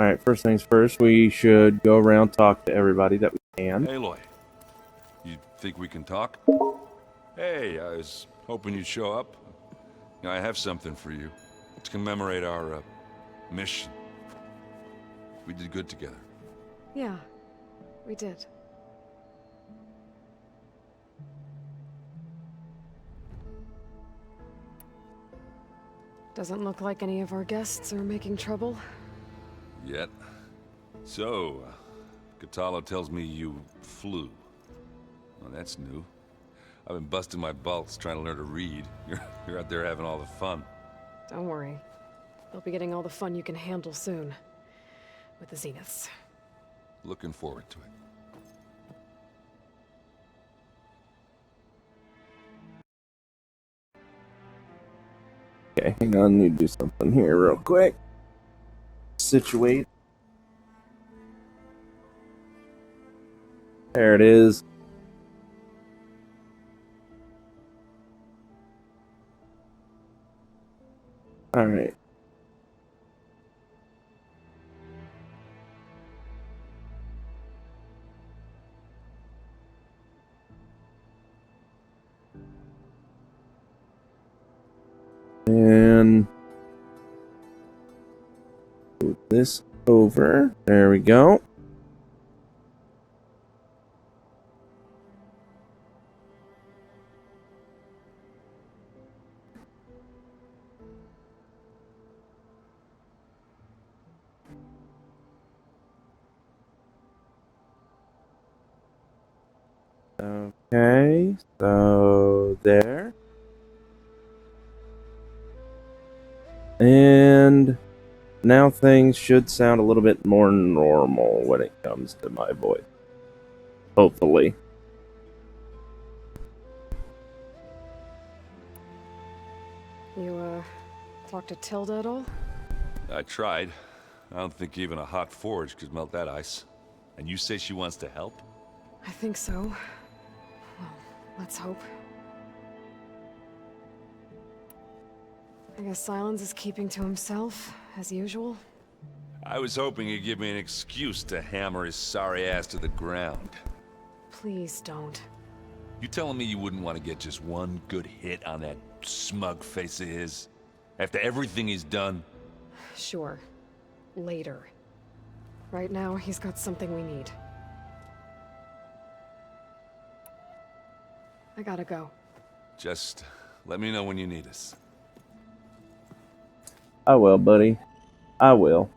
Alright, first things first, we should go around talk to everybody that we can. Aloy, you think we can talk? Hey, I was hoping you'd show up. I have something for you to commemorate our mission. We did good together. Yeah, we did. Doesn't look like any of our guests are making trouble. Yet. So, Kotallo tells me you flew. Well, that's new. I've been busting my balls trying to learn to read. You're out there having all the fun. Don't worry. You'll be getting all the fun you can handle soon. With the Zeniths. Looking forward to it. Okay, hang on, I need to do something here real quick. Situate. There it is. Alright. And move this over. There we go. Okay, so there. And now things should sound a little bit more normal when it comes to my voice. Hopefully. You, talked to Tilda at all? I tried. I don't think even a hot forge could melt that ice. And you say she wants to help? I think so. Well, let's hope. I guess Silence is keeping to himself, as usual. I was hoping he'd give me an excuse to hammer his sorry ass to the ground. Please don't. You telling me you wouldn't want to get just one good hit on that smug face of his? After everything he's done? Sure. Later. Right now, he's got something we need. I gotta go. Just let me know when you need us. I will, buddy. I will.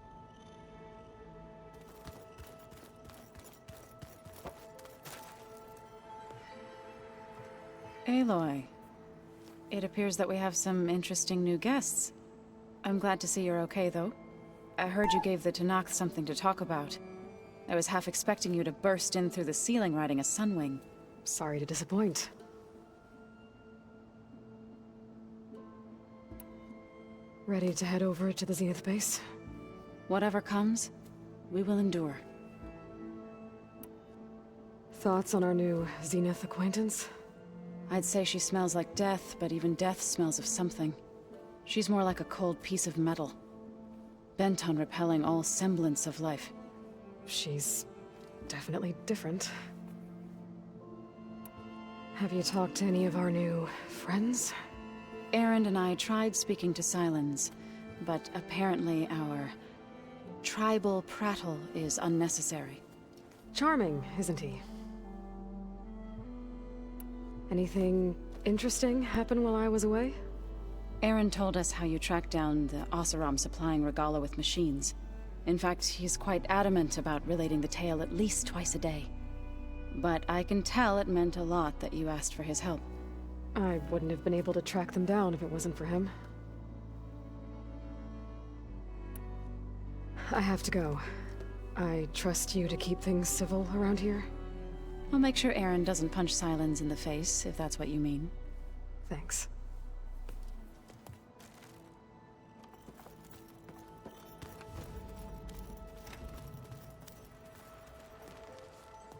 Aloy. It appears that we have some interesting new guests. I'm glad to see you're okay, though. I heard you gave the Tenakth something to talk about. I was half expecting you to burst in through the ceiling riding a Sunwing. Sorry to disappoint. Ready to head over to the Zenith base? Whatever comes, we will endure. Thoughts on our new Zenith acquaintance? I'd say she smells like death, but even death smells of something. She's more like a cold piece of metal. Bent on repelling all semblance of life. She's definitely different. Have you talked to any of our new friends? Erend and I tried speaking to Silence, but apparently our tribal prattle is unnecessary. Charming, isn't he? Anything interesting happen while I was away? Erend told us how you tracked down the Oseram supplying Regalla with machines. In fact, he's quite adamant about relating the tale at least twice a day. But I can tell it meant a lot that you asked for his help. I wouldn't have been able to track them down if it wasn't for him. I have to go. I trust you to keep things civil around here. I'll make sure Erend doesn't punch Silence in the face, if that's what you mean. Thanks.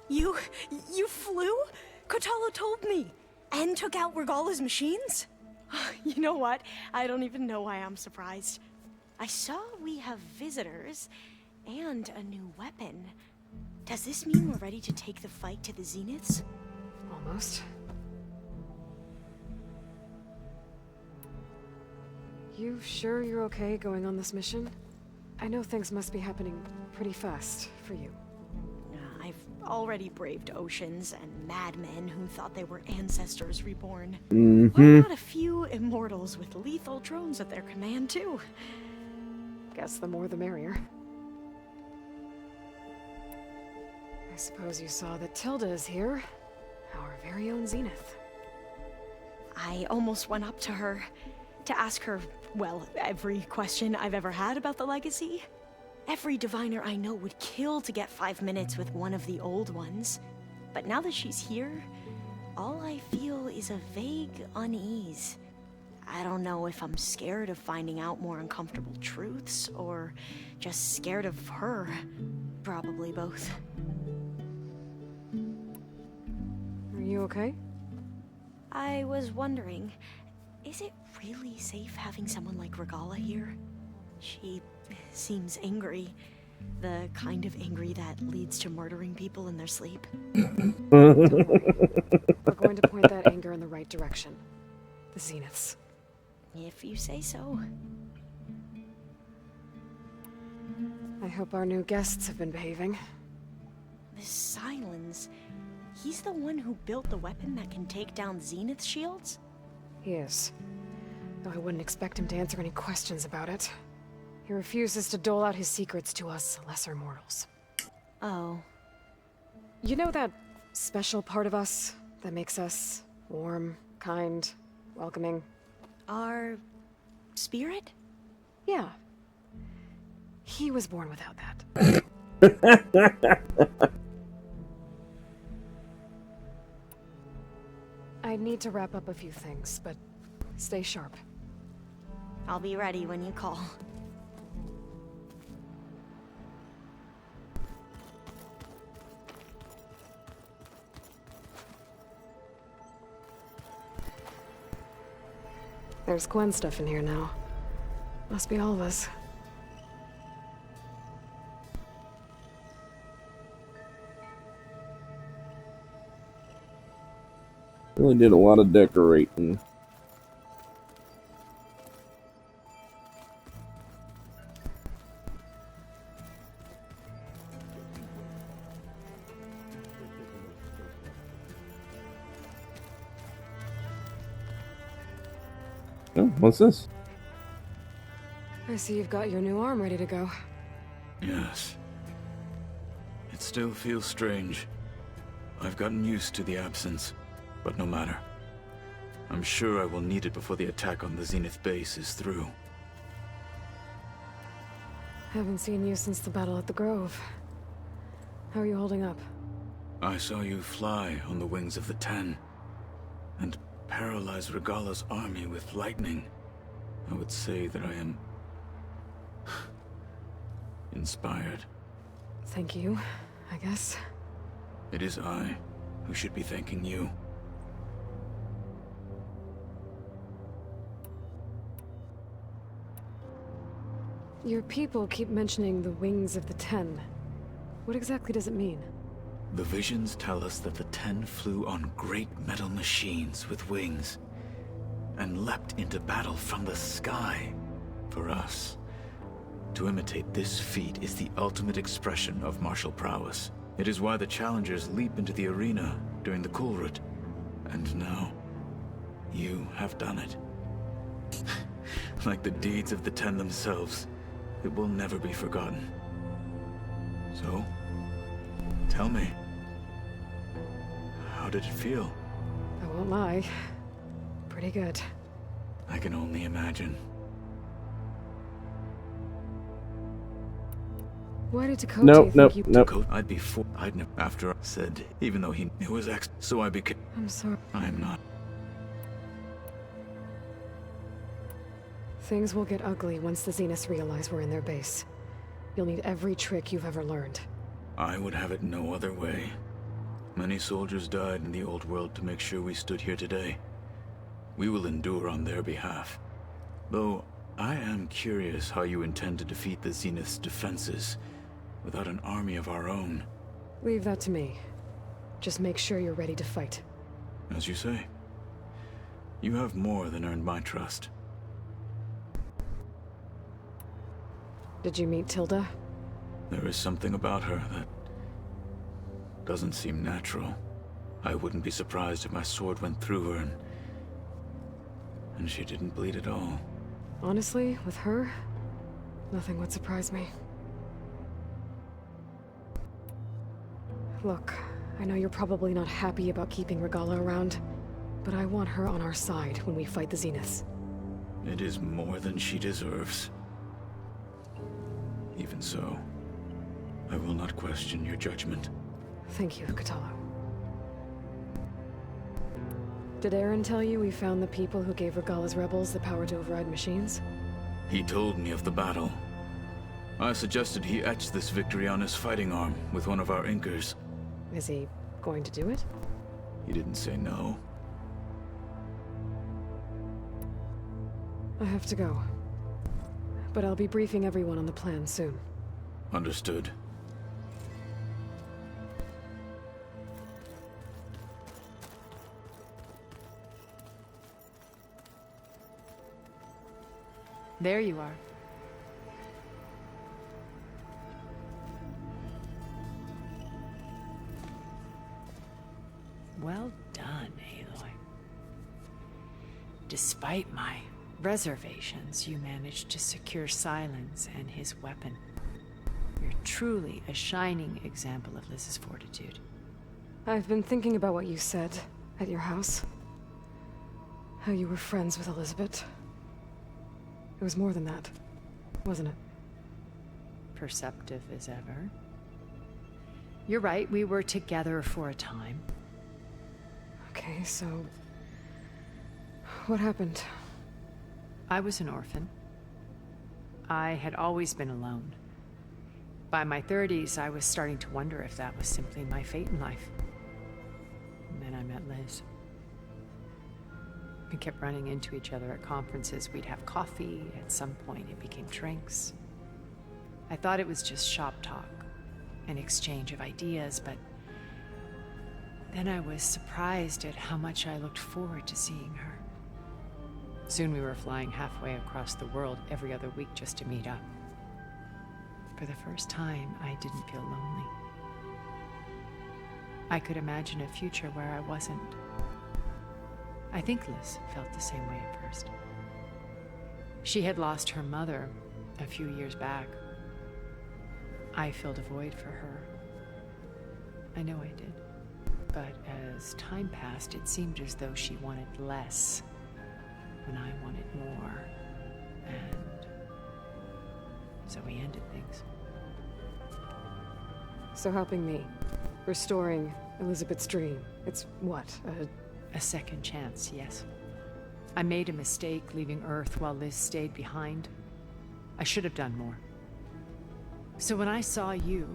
You flew? Kotallo told me. And took out Regalla's machines? You know what? I don't even know why I'm surprised. I saw we have visitors, And a new weapon. Does this mean we're ready to take the fight to the Zeniths? Almost. You sure you're okay going on this mission? I know things must be happening pretty fast for you. I've already braved oceans and madmen who thought they were ancestors reborn. Mm-hmm. Why not a few immortals with lethal drones at their command, too? Guess the more the merrier. I suppose you saw that Tilda is here. Our very own Zenith. I almost went up to her to ask her, well, every question I've ever had about the legacy. Every diviner I know would kill to get 5 minutes with one of the old ones. But now that she's here, all I feel is a vague unease. I don't know if I'm scared of finding out more uncomfortable truths, or just scared of her. Probably both. Are you okay? I was wondering, is it really safe having someone like Regalla here? She seems angry. The kind of angry that leads to murdering people in their sleep. Don't worry. We're going to point that anger in the right direction. The Zeniths. If you say so. I hope our new guests have been behaving. This Silence, he's the one who built the weapon that can take down Zenith shields? He is. Though I wouldn't expect him to answer any questions about it. He refuses to dole out his secrets to us lesser mortals. Oh. You know that special part of us that makes us warm, kind, welcoming? Our spirit? Yeah. He was born without that. I need to wrap up a few things, but stay sharp. I'll be ready when you call. There's Gwen stuff in here now. Must be all of us. Really did a lot of decorating. Oh, what's this? I see you've got your new arm ready to go. Yes. It still feels strange. I've gotten used to the absence, but no matter. I'm sure I will need it before the attack on the Zenith base is through. Haven't seen you since the battle at the Grove. How are you holding up? I saw you fly on the wings of the Ten, and paralyze Regalla's army with lightning. I would say that I am inspired. Thank you, I guess. It is I who should be thanking you. Your people keep mentioning the wings of the Ten. What exactly does it mean? The visions tell us that the Ten flew on great metal machines with wings, and leapt into battle from the sky. For us, to imitate this feat is the ultimate expression of martial prowess. It is why the challengers leap into the arena during the Kulrut. And now, you have done it. Like the deeds of the Ten themselves, it will never be forgotten. So, tell me, how did it feel? I won't lie. Pretty good. I can only imagine. Why did Tekotteh think you... Dakota, I'd be for. I'd never. After I said, even though he knew it was X, so I became. I'm sorry. I am not. Things will get ugly once the Zeniths realize we're in their base. You'll need every trick you've ever learned. I would have it no other way. Many soldiers died in the old world to make sure we stood here today. We will endure on their behalf. Though, I am curious how you intend to defeat the Zenith's defenses, without an army of our own. Leave that to me. Just make sure you're ready to fight. As you say. You have more than earned my trust. Did you meet Tilda? There is something about her that doesn't seem natural. I wouldn't be surprised if my sword went through her and she didn't bleed at all. Honestly, with her, nothing would surprise me. Look, I know you're probably not happy about keeping Regalla around, but I want her on our side when we fight the Zeniths. It is more than she deserves. Even so, I will not question your judgment. Thank you, Kotallo. Did Aaron tell you we found the people who gave Regalla's rebels the power to override machines? He told me of the battle. I suggested he etch this victory on his fighting arm with one of our inkers. Is he going to do it? He didn't say no. I have to go. But I'll be briefing everyone on the plan soon. Understood. There you are. Well done, Aloy. Despite my reservations, you managed to secure Silence and his weapon. You're truly a shining example of Liz's fortitude. I've been thinking about what you said at your house. How you were friends with Elizabeth. It was more than that, wasn't it? Perceptive as ever. You're right, we were together for a time. Okay, so... what happened? I was an orphan. I had always been alone. By my 30s, I was starting to wonder if that was simply my fate in life. And then I met Liz. We kept running into each other at conferences. We'd have coffee. At some point, it became drinks. I thought it was just shop talk, an exchange of ideas, but then I was surprised at how much I looked forward to seeing her. Soon we were flying halfway across the world every other week just to meet up. For the first time, I didn't feel lonely. I could imagine a future where I wasn't. I think Liz felt the same way at first. She had lost her mother a few years back. I filled a void for her. I know I did. But as time passed, it seemed as though she wanted less when I wanted more. And so we ended things. So helping me. Restoring Elizabeth's dream. It's what? A second chance, yes. I made a mistake leaving Earth while Liz stayed behind. I should have done more. So when I saw you,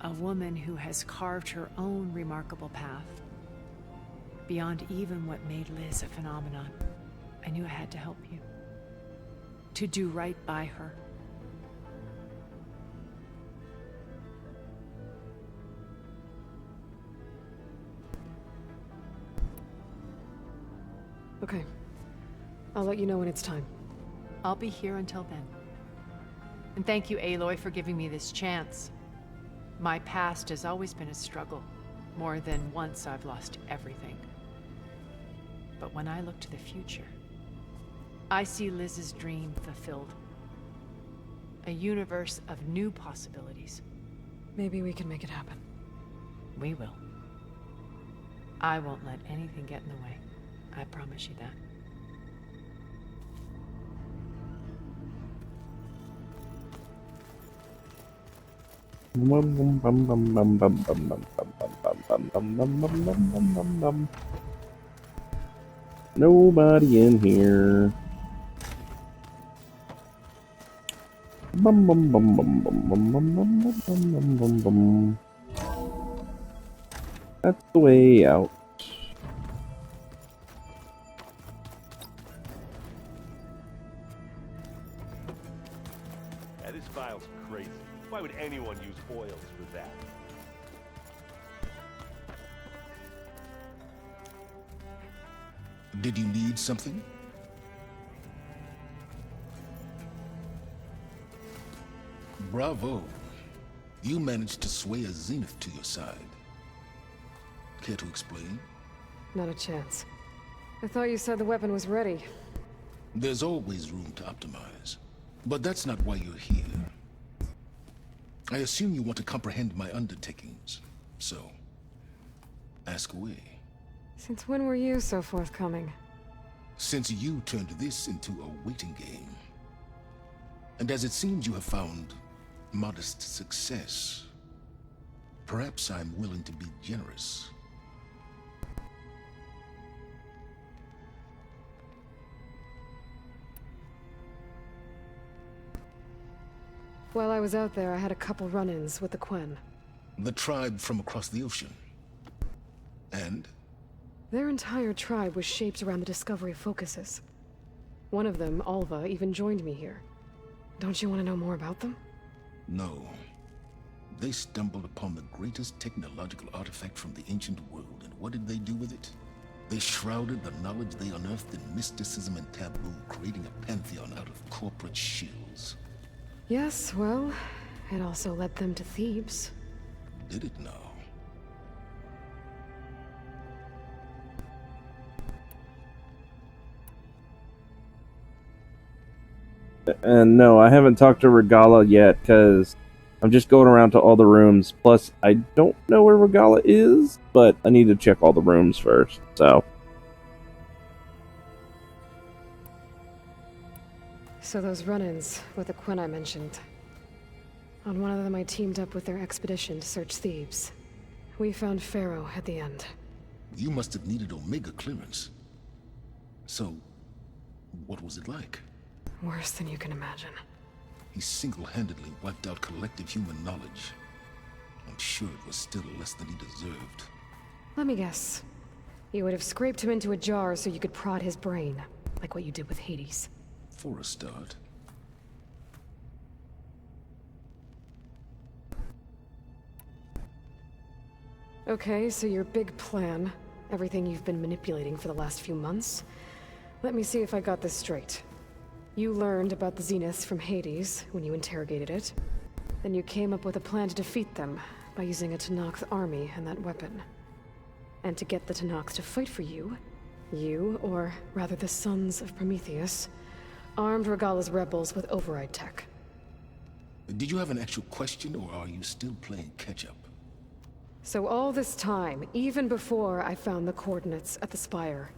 a woman who has carved her own remarkable path, beyond even what made Liz a phenomenon, I knew I had to help you. To do right by her. Okay. I'll let you know when it's time. I'll be here until then. And thank you, Aloy, for giving me this chance. My past has always been a struggle. More than once I've lost everything. But when I look to the future, I see Liz's dream fulfilled. A universe of new possibilities. Maybe we can make it happen. We will. I won't let anything get in the way. I promise you that. Nobody in here. Bum bum bum bum bum bum bum bum bum bum bum bum. That's the way out. Yeah, this file's crazy. Why would anyone Did you need something? Bravo. You managed to sway a Zenith to your side. Care to explain? Not a chance. I thought you said the weapon was ready. There's always room to optimize. But that's not why you're here. I assume you want to comprehend my undertakings. So, ask away. Since when were you so forthcoming? Since you turned this into a waiting game. And as it seems you have found modest success, perhaps I'm willing to be generous. While I was out there, I had a couple run-ins with the Quen. The tribe from across the ocean. And? Their entire tribe was shaped around the discovery of focuses. One of them, Alva, even joined me here. Don't you want to know more about them? No. They stumbled upon the greatest technological artifact from the ancient world, and what did they do with it? They shrouded the knowledge they unearthed in mysticism and taboo, creating a pantheon out of corporate shills. Yes, well, it also led them to Thebes. Did it now? And no, I haven't talked to Regalla yet, because I'm just going around to all the rooms. Plus, I don't know where Regalla is, but I need to check all the rooms first, so... So those run-ins with the Quen I mentioned. On one of them I teamed up with their expedition to search Thebes. We found Pharaoh at the end. You must have needed Omega clearance. So, what was it like? Worse than you can imagine. He single-handedly wiped out collective human knowledge. I'm sure it was still less than he deserved. Let me guess. You would have scraped him into a jar so you could prod his brain, like what you did with Hades. For a start. Okay, so your big plan, everything you've been manipulating for the last few months. Let me see if I got this straight. You learned about the Zeniths from Hades when you interrogated it. Then you came up with a plan to defeat them by using a Tenakth army and that weapon. And to get the Tenakth to fight for you, or rather the Sons of Prometheus, armed Regalla's rebels with override tech. Did you have an actual question, or are you still playing catch-up? So all this time, even before I found the coordinates at the Spire,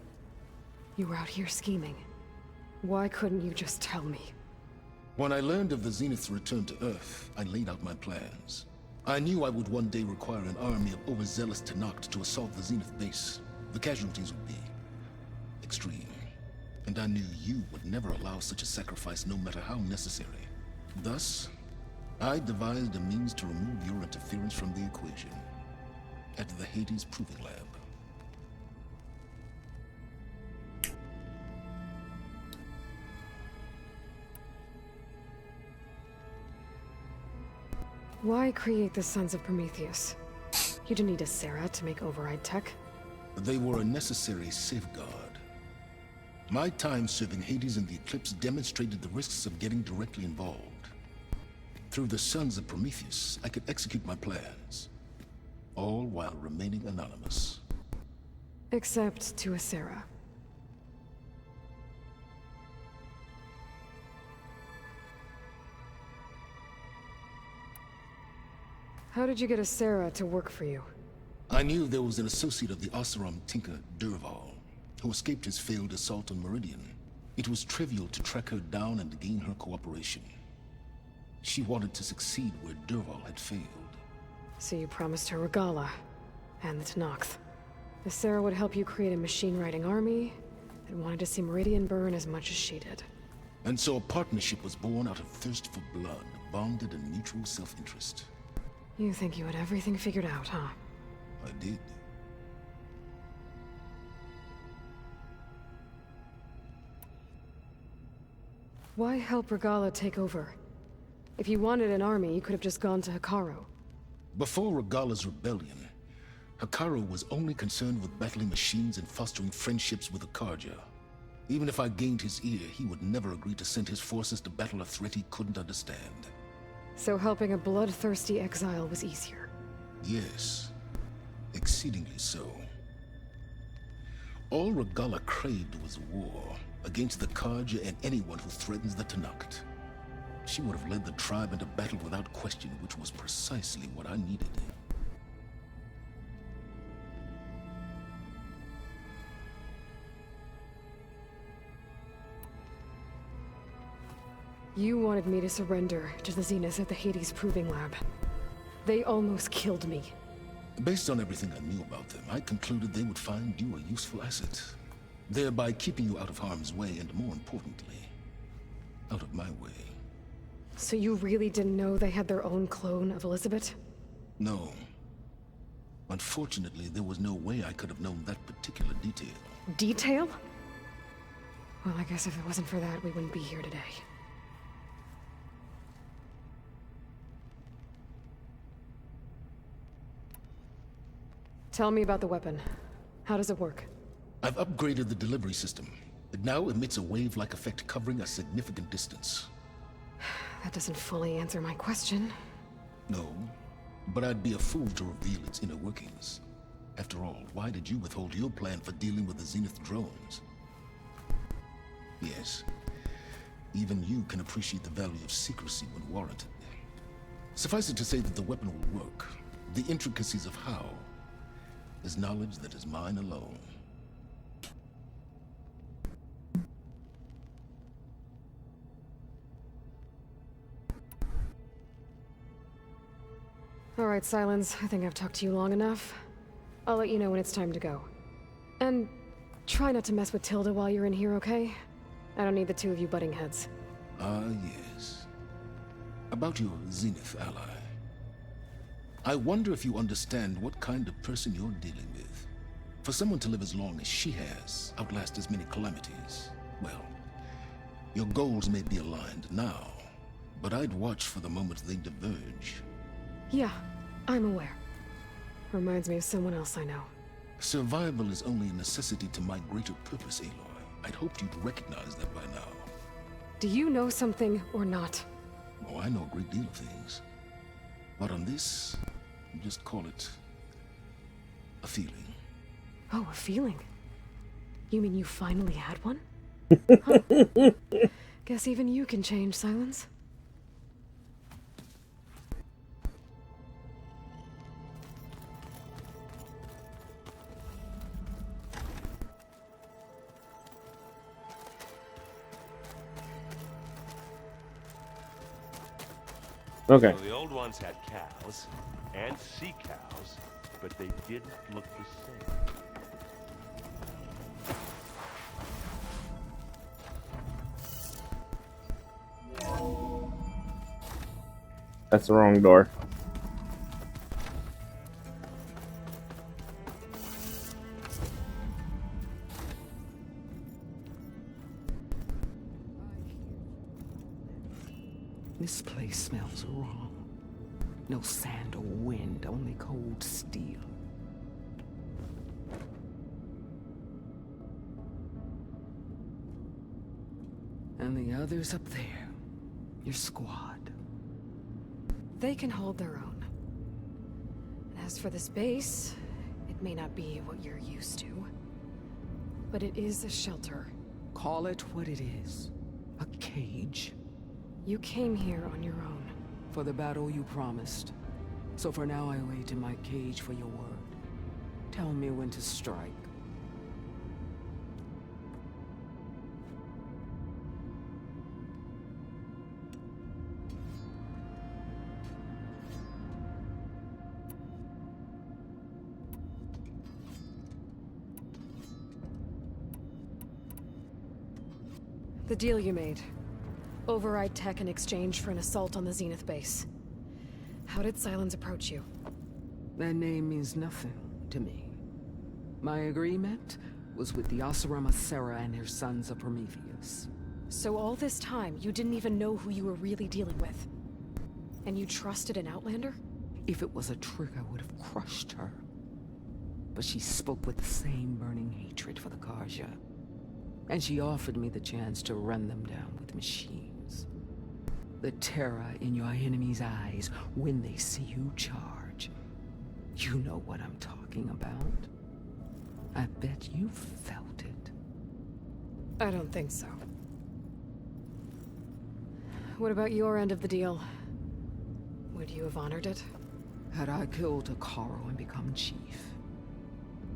you were out here scheming. Why couldn't you just tell me? When I learned of the Zenith's return to Earth, I laid out my plans. I knew I would one day require an army of overzealous Tenakth to assault the Zenith base. The casualties would be extreme. And I knew you would never allow such a sacrifice, no matter how necessary. Thus, I devised a means to remove your interference from the equation. At the Hades Proving Lab. Why create the Sons of Prometheus? You didn't need a Sarah to make override tech. They were a necessary safeguard. My time serving Hades in the Eclipse demonstrated the risks of getting directly involved. Through the Sons of Prometheus, I could execute my plans. All while remaining anonymous. Except to a Sarah. How did you get a Sarah to work for you? I knew there was an associate of the Oseram tinker, Dervahl, who escaped his failed assault on Meridian. It was trivial to track her down and gain her cooperation. She wanted to succeed where Dervahl had failed. So you promised her Regalla, and the Tenakth. The Sarah would help you create a machine-riding army that wanted to see Meridian burn as much as she did. And so a partnership was born out of thirst for blood, bonded in mutual self-interest. You think you had everything figured out, huh? I did. Why help Regalla take over? If you wanted an army, you could have just gone to Hekarro. Before Regalla's rebellion, Hekarro was only concerned with battling machines and fostering friendships with the Carja. Even if I gained his ear, he would never agree to send his forces to battle a threat he couldn't understand. So helping a bloodthirsty exile was easier. Yes, exceedingly so. All Regalla craved was war against the Carja and anyone who threatens the Tenakth. She would have led the tribe into battle without question, which was precisely what I needed. You wanted me to surrender to the Zenith at the Hades Proving Lab. They almost killed me. Based on everything I knew about them, I concluded they would find you a useful asset, thereby keeping you out of harm's way and, more importantly, out of my way. So you really didn't know they had their own clone of Elizabeth? No. Unfortunately, there was no way I could have known that particular detail. Detail? Well, I guess if it wasn't for that, we wouldn't be here today. Tell me about the weapon. How does it work? I've upgraded the delivery system. It now emits a wave-like effect covering a significant distance. That doesn't fully answer my question. No, but I'd be a fool to reveal its inner workings. After all, why did you withhold your plan for dealing with the Zenith drones? Yes, even you can appreciate the value of secrecy when warranted. Suffice it to say that the weapon will work. The intricacies of how is knowledge that is mine alone. All right, Silence. I think I've talked to you long enough. I'll let you know when it's time to go. And try not to mess with Tilda while you're in here, okay? I don't need the two of you butting heads. Ah, yes. About your Zenith ally. I wonder if you understand what kind of person you're dealing with. For someone to live as long as she has, outlast as many calamities, well, your goals may be aligned now, but I'd watch for the moment they diverge. Yeah, I'm aware. Reminds me of someone else I know. Survival is only a necessity to my greater purpose, Aloy. I'd hoped you'd recognize that by now. Do you know something or not? Oh, I know a great deal of things. But on this, just call it a feeling. Oh, a feeling? You mean you finally had one? Huh. Guess even you can change, Silence. Okay. So the old ones had cows and sea cows, but they didn't look the same. That's the wrong door. This place smells wrong. No sand or wind, only cold steel. And the others up there, your squad. They can hold their own. And as for this base, it may not be what you're used to, but it is a shelter. Call it what it is. A cage. You came here on your own. For the battle you promised. So for now I wait in my cage for your word. Tell me when to strike. The deal you made. Override tech in exchange for an assault on the Zenith base. How did Silence approach you? That name means nothing to me. My agreement was with the Oseram Sera and their sons of Prometheus. So all this time, you didn't even know who you were really dealing with? And you trusted an Outlander? If it was a trick, I would have crushed her. but she spoke with the same burning hatred for the Karja. And she offered me the chance to run them down with machines. The terror in your enemy's eyes when they see you charge. You know what I'm talking about. I bet you felt it. I don't think so. What about your end of the deal? Would you have honored it? Had I killed Hekarro and become chief,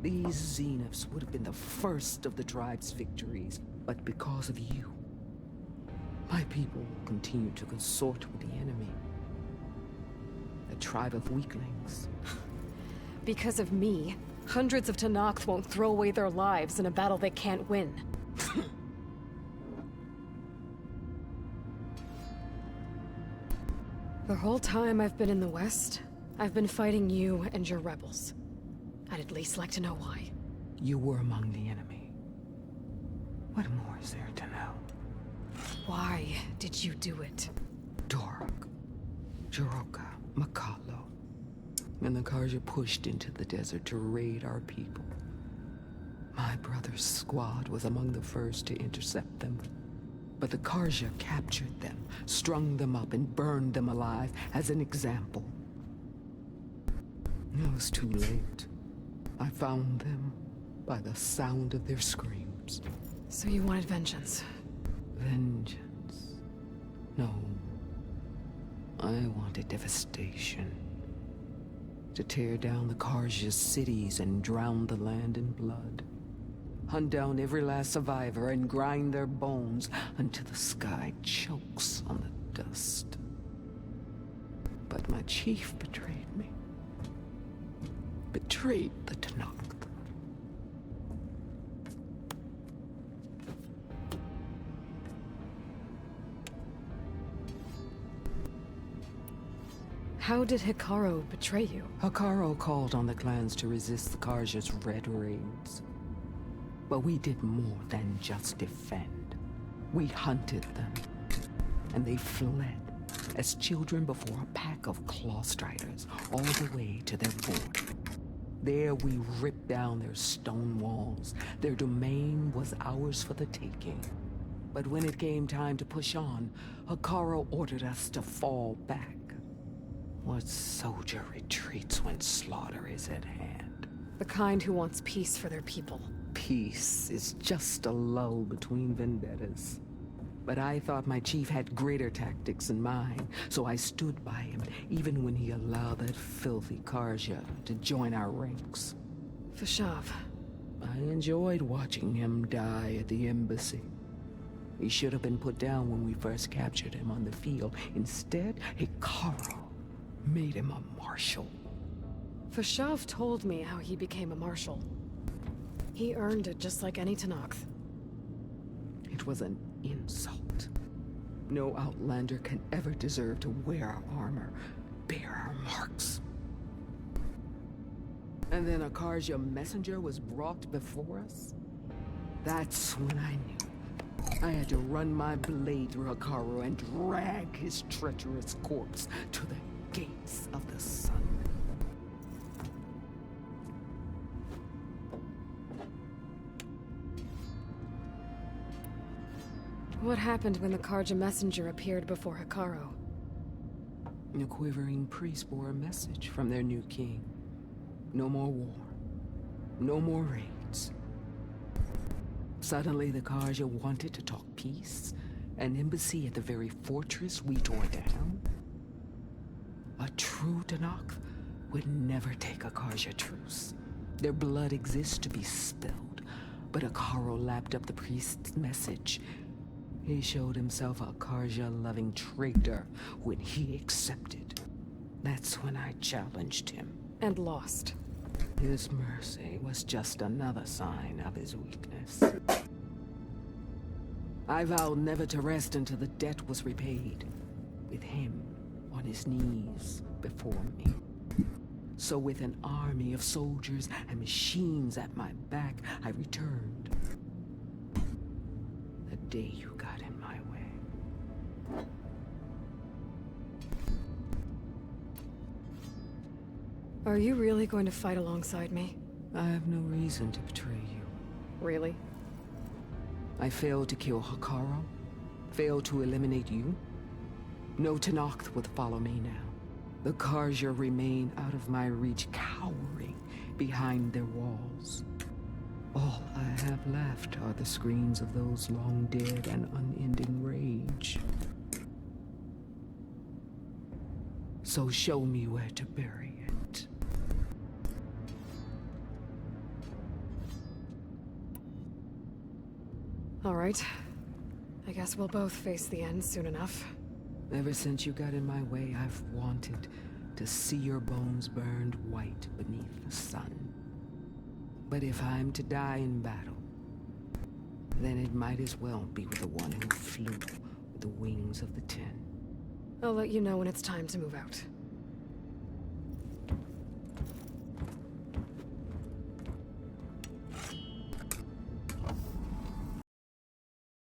these Zeniths would have been the first of the tribe's victories. But because of you, my people continue to consort with the enemy. A tribe of weaklings. Because of me, hundreds of Tenakth won't throw away their lives in a battle they can't win. The whole time I've been in the West, I've been fighting you and your rebels. I'd at least like to know why. You were among the enemy. What more is there to know? Why did you do it? Dorok, Jiroka, Makalo, and the Karja pushed into the desert to raid our people. My brother's squad was among the first to intercept them. But the Karja captured them, strung them up, and burned them alive as an example. It was too late. I found them by the sound of their screams. So you wanted vengeance? Vengeance? No. I wanted devastation. To tear down the Karja's cities and drown the land in blood. Hunt down every last survivor and grind their bones until the sky chokes on the dust. But my chief betrayed me. Betrayed the Tenakth. How did Hekarro betray you? Hekarro called on the clans to resist the Karja's red raids. But we did more than just defend. We hunted them, and they fled as children before a pack of claw striders all the way to their border. There we ripped down their stone walls. Their domain was ours for the taking. But when it came time to push on, Hekarro ordered us to fall back. What soldier retreats when slaughter is at hand? The kind who wants peace for their people. Peace is just a lull between vendettas. But I thought my chief had greater tactics in mind, so I stood by him, even when he allowed that filthy Karja to join our ranks. Fashav. I enjoyed watching him die at the embassy. He should have been put down when we first captured him on the field. Instead, Hekarro made him a marshal. Fashav told me how he became a marshal. He earned it just like any Tenakth. It was an insult. No Outlander can ever deserve to wear our armor, bear our marks. And then a Karja messenger was brought before us? That's when I knew. I had to run my blade through Hekarro and drag his treacherous corpse to the gates of the sun. What happened when the Karja messenger appeared before Hekarro? A quivering priest bore a message from their new king. No more war. No more raids. Suddenly the Karja wanted to talk peace. An embassy at the very fortress we tore down. A true Tenakth would never take a Karja truce. Their blood exists to be spilled. But Hekarro lapped up the priest's message. He showed himself a Karja-loving traitor when he accepted. That's when I challenged him. And lost. His mercy was just another sign of his weakness. I vowed never to rest until the debt was repaid, with him on his knees before me. So with an army of soldiers and machines at my back, I returned. The day you got in my way. Are you really going to fight alongside me? I have no reason to betray you. Really? I failed to kill Hekarro, failed to eliminate you. No Tenakth would follow me now. The Carja remain out of my reach, cowering behind their walls. All I have left are the screams of those long dead and unending rage. So show me where to bury it. All right. I guess we'll both face the end soon enough. Ever since you got in my way, I've wanted to see your bones burned white beneath the sun. But if I'm to die in battle, then it might as well be with the one who flew with the wings of the Ten. I'll let you know when it's time to move out.